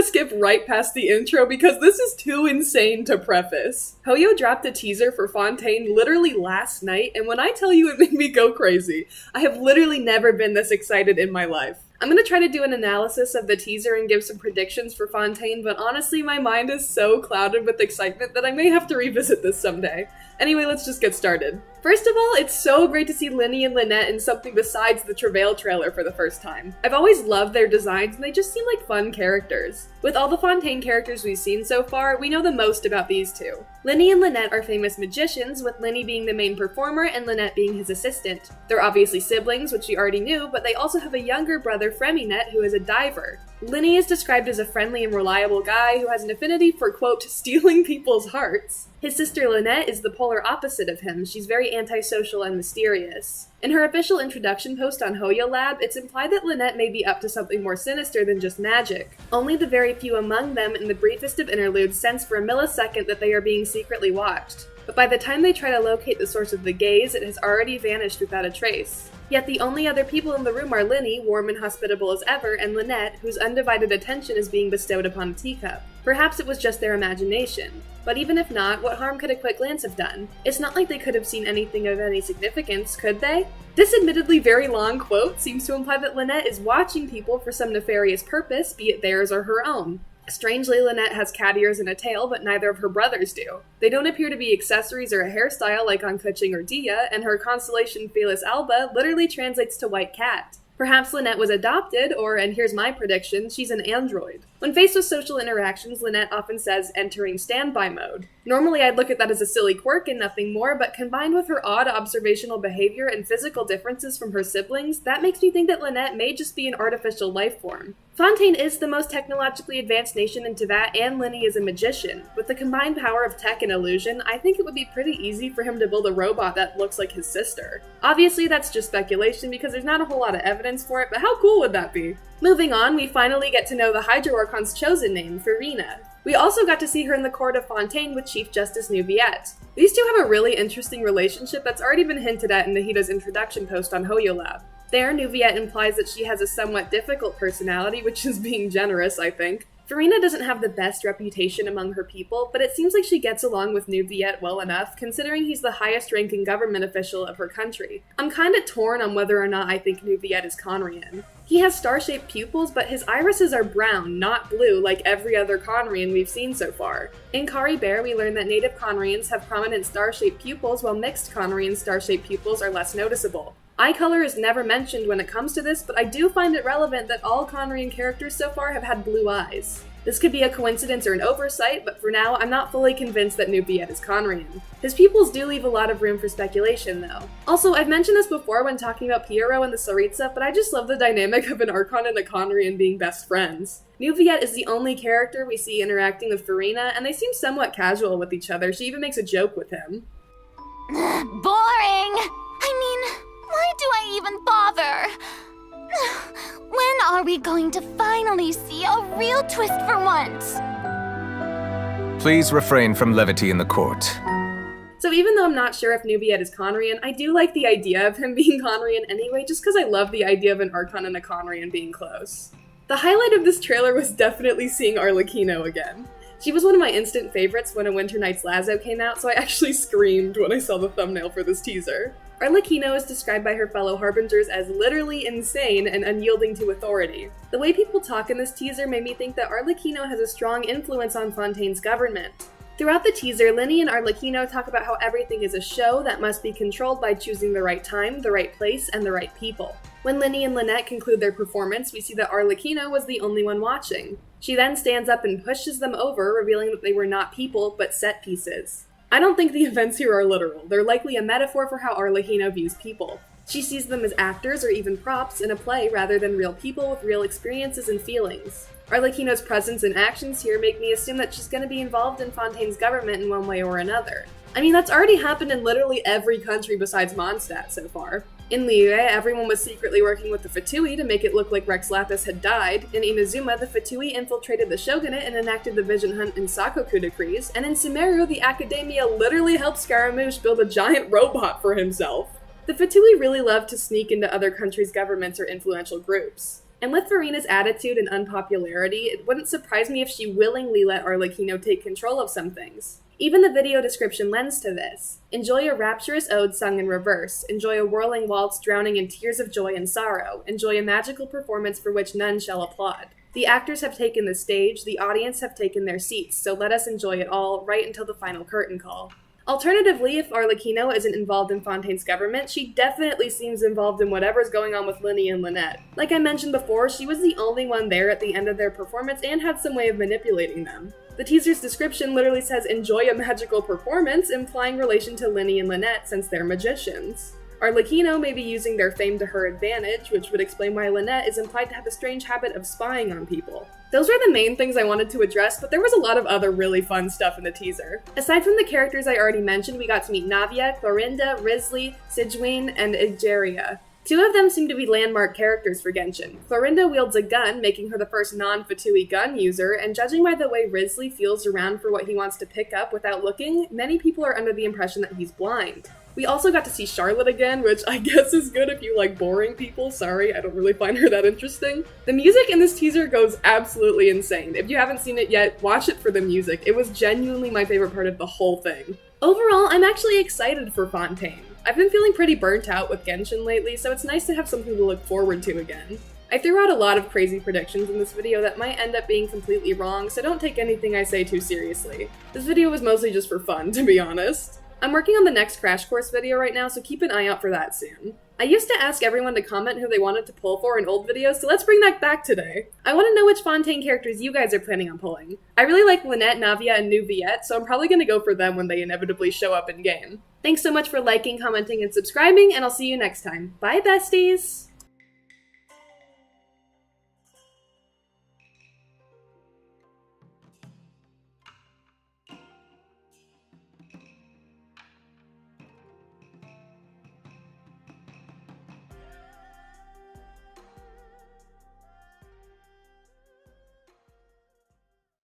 gonna skip right past the intro because this is too insane to preface. Hoyo dropped a teaser for Fontaine literally last night, and when I tell you it made me go crazy, I have literally never been this excited in my life. I'm gonna try to do an analysis of the teaser and give some predictions for Fontaine, but honestly my mind is so clouded with excitement that I may have to revisit this someday. Anyway, let's just get started. First of all, it's so great to see Linny and Lynette in something besides the Travail trailer for the first time. I've always loved their designs and they just seem like fun characters. With all the Fontaine characters we've seen so far, we know the most about these two. Linny and Lynette are famous magicians, with Linny being the main performer and Lynette being his assistant. They're obviously siblings, which you already knew, but they also have a younger brother, Freminet, who is a diver. Linny is described as a friendly and reliable guy who has an affinity for, quote, stealing people's hearts. His sister Lynette is the polar opposite of him. She's very antisocial and mysterious. In her official introduction post on Hoyo Lab, it's implied that Lynette may be up to something more sinister than just magic. Only the very few among them in the briefest of interludes sense for a millisecond that they are being secretly watched. But by the time they try to locate the source of the gaze, it has already vanished without a trace. Yet the only other people in the room are Linny, warm and hospitable as ever, and Lynette, whose undivided attention is being bestowed upon a teacup. Perhaps it was just their imagination. But even if not, what harm could a quick glance have done? It's not like they could have seen anything of any significance, could they? This admittedly very long quote seems to imply that Lynette is watching people for some nefarious purpose, be it theirs or her own. Strangely, Lynette has cat ears and a tail, but neither of her brothers do. They don't appear to be accessories or a hairstyle like on Kuching or Dia, and her constellation Felis Alba literally translates to white cat. Perhaps Lynette was adopted, or, and here's my prediction, she's an android. When faced with social interactions, Lynette often says, entering standby mode. Normally I'd look at that as a silly quirk and nothing more, but combined with her odd observational behavior and physical differences from her siblings, that makes me think that Lynette may just be an artificial life form. Fontaine is the most technologically advanced nation in Teyvat, and Linny is a magician. With the combined power of tech and illusion, I think it would be pretty easy for him to build a robot that looks like his sister. Obviously, that's just speculation because there's not a whole lot of evidence for it, but how cool would that be? Moving on, we finally get to know the Hydro Archon's chosen name, Farina. We also got to see her in the court of Fontaine with Chief Justice Nuviet. These two have a really interesting relationship that's already been hinted at in Nahida's introduction post on Hoyo Lab. There, Nuviet implies that she has a somewhat difficult personality, which is being generous, I think. Farina doesn't have the best reputation among her people, but it seems like she gets along with Nuviet well enough, considering he's the highest-ranking government official of her country. I'm kinda torn on whether or not I think Nuviet is Conrian. He has star-shaped pupils, but his irises are brown, not blue, like every other Conrian we've seen so far. In Kari Bear, we learn that native Conrians have prominent star-shaped pupils, while mixed Conrian star-shaped pupils are less noticeable. Eye color is never mentioned when it comes to this, but I do find it relevant that all Conrian characters so far have had blue eyes. This could be a coincidence or an oversight, but for now, I'm not fully convinced that Nuviet is Conrian. His pupils do leave a lot of room for speculation, though. Also, I've mentioned this before when talking about Pierrot and the Tsaritsa, but I just love the dynamic of an Archon and a Conrian being best friends. Nuviet is the only character we see interacting with Farina, and they seem somewhat casual with each other. She even makes a joke with him. Boring! Why do I even bother? When are we going to finally see a real twist for once? Please refrain from levity in the court. So even though I'm not sure if Nuviet is Conrian, I do like the idea of him being Conrian anyway, just because I love the idea of an Archon and a Conrian being close. The highlight of this trailer was definitely seeing Arlecchino again. She was one of my instant favorites when A Winter Night's Lazo came out, so I actually screamed when I saw the thumbnail for this teaser. Arlecchino is described by her fellow Harbingers as literally insane and unyielding to authority. The way people talk in this teaser made me think that Arlecchino has a strong influence on Fontaine's government. Throughout the teaser, Linny and Arlecchino talk about how everything is a show that must be controlled by choosing the right time, the right place, and the right people. When Linny and Lynette conclude their performance, we see that Arlecchino was the only one watching. She then stands up and pushes them over, revealing that they were not people, but set pieces. I don't think the events here are literal. They're likely a metaphor for how Arlecchino views people. She sees them as actors or even props in a play rather than real people with real experiences and feelings. Arlecchino's presence and actions here make me assume that she's going to be involved in Fontaine's government in one way or another. I mean, that's already happened in literally every country besides Mondstadt so far. In Liyue, everyone was secretly working with the Fatui to make it look like Rex Lapis had died. In Inazuma, the Fatui infiltrated the shogunate and enacted the Vision Hunt and Sakoku decrees. And in Sumeru, the Academia literally helped Scaramouche build a giant robot for himself. The Fatui really love to sneak into other countries' governments or influential groups. And with Farina's attitude and unpopularity, it wouldn't surprise me if she willingly let Arlecchino take control of some things. Even the video description lends to this. Enjoy a rapturous ode sung in reverse. Enjoy a whirling waltz drowning in tears of joy and sorrow. Enjoy a magical performance for which none shall applaud. The actors have taken the stage, the audience have taken their seats, so let us enjoy it all right until the final curtain call. Alternatively, if Arlecchino isn't involved in Fontaine's government, she definitely seems involved in whatever's going on with Linny and Lynette. Like I mentioned before, she was the only one there at the end of their performance and had some way of manipulating them. The teaser's description literally says, enjoy a magical performance, implying relation to Linny and Lynette since they're magicians. Arlecchino may be using their fame to her advantage, which would explain why Lynette is implied to have a strange habit of spying on people. Those were the main things I wanted to address, but there was a lot of other really fun stuff in the teaser. Aside from the characters I already mentioned, we got to meet Navia, Clorinda, Risley, Sigewinne, and Egeria. Two of them seem to be landmark characters for Genshin. Clorinda wields a gun, making her the first non-Fatui gun user, and judging by the way Risley feels around for what he wants to pick up without looking, many people are under the impression that he's blind. We also got to see Charlotte again, which I guess is good if you like boring people. Sorry, I don't really find her that interesting. The music in this teaser goes absolutely insane. If you haven't seen it yet, watch it for the music. It was genuinely my favorite part of the whole thing. Overall, I'm actually excited for Fontaine. I've been feeling pretty burnt out with Genshin lately, so it's nice to have something to look forward to again. I threw out a lot of crazy predictions in this video that might end up being completely wrong, so don't take anything I say too seriously. This video was mostly just for fun, to be honest. I'm working on the next Crash Course video right now, so keep an eye out for that soon. I used to ask everyone to comment who they wanted to pull for in old videos, so let's bring that back today. I want to know which Fontaine characters you guys are planning on pulling. I really like Lynette, Navia, and New Viette, so I'm probably going to go for them when they inevitably show up in game. Thanks so much for liking, commenting, and subscribing, and I'll see you next time. Bye, besties!